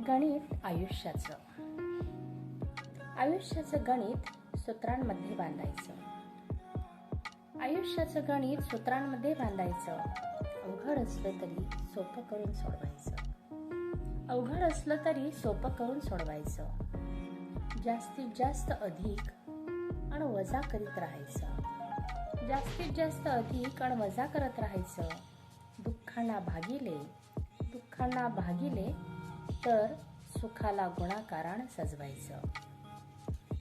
गणित आयुष्याचं गणित सूत्रांमध्ये बांधायचं. आयुष्याचं गणित सूत्रांमध्ये बांधायचं. अवघड असलं तरी सोपं करून सोडवायचं. जास्तीत जास्त अधिक आणि वजा करीत राहायचं. दुःखांना भागिले तर सुखाला गुणाकारानं सजवायचं.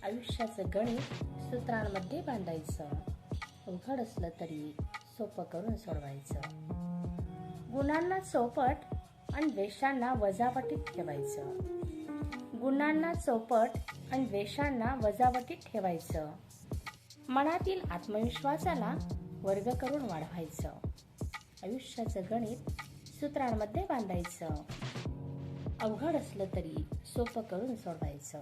आयुष्याचं गणित सूत्रांमध्ये बांधायचं. अवघड असलं तरी सोपं करून सोडवायचं. गुणांना चौपट आणि द्वेषांना वजावटीत ठेवायचं. मनातील आत्मविश्वासाला वर्ग करून वाढवायचं. आयुष्याचं गणित सूत्रांमध्ये बांधायचं. अवघड असलं तरी सोपं करून सोडवायचं.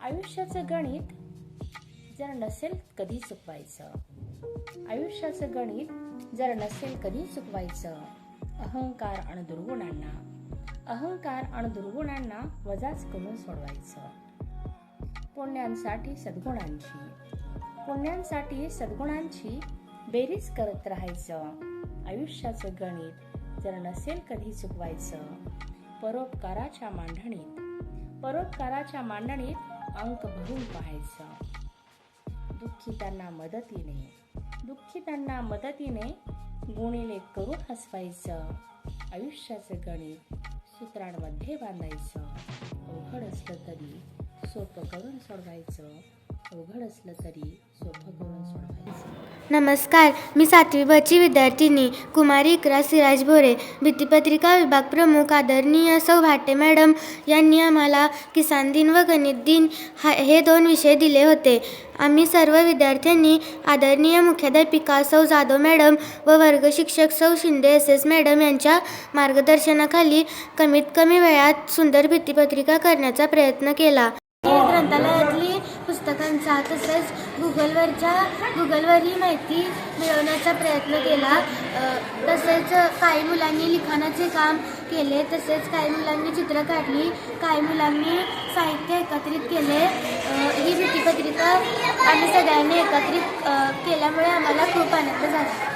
आयुष्याचं गणित जर नसेल कधी चुकवायचं. अहंकार आणि दुर्गुणांना वजाच करून सोडवायचं. पुण्यांसाठी सद्गुणांची बेरीज करत राहायचं. आयुष्याचं गणित जर नसेल कधी चुकवायचं. परोपकाराच्या मांडणीत अंक भरून पाहायचं. दुःखितांना मदतीने गुणिले करून हसवायचं. आयुष्याचं गणित सूत्रांमध्ये बांधायचं. अवघड असलं तरी सोपं करून सोडवायचं. नमस्कार, मी 7वी ब ची विद्यार्थिनी कुमारी इकरा सिराज भोरे. भित्तिपत्रिका विभाग प्रमुख आदरणीय सौ भाटे मॅडम यांनी आम्हाला किसान दिन व गणित दिन हे 2 विषय दिले होते. आम्ही सर्व विद्यार्थ्यांनी आदरणीय मुख्याध्यापिका सौ जाधव मॅडम व वर्ग शिक्षक सौ शिंदे SS मॅडम यांच्या मार्गदर्शनाखाली कमीत कमी वेळात सुंदर भित्तिपत्रिका करण्याचा प्रयत्न केला. ग्रंथालयातली पुस्तकांचा तसेच गुगलवरही माहिती मिळवण्याचा प्रयत्न केला. तसेच काही मुलांनी लिखाणाचे काम केले. तसेच काही मुलांनी चित्र काढली. काही मुलांनी साहित्य एकत्रित केले. ही भित्तिपत्रिका आम्ही सगळ्यांनी एकत्रित केल्यामुळे आम्हाला खूप आनंद झाला.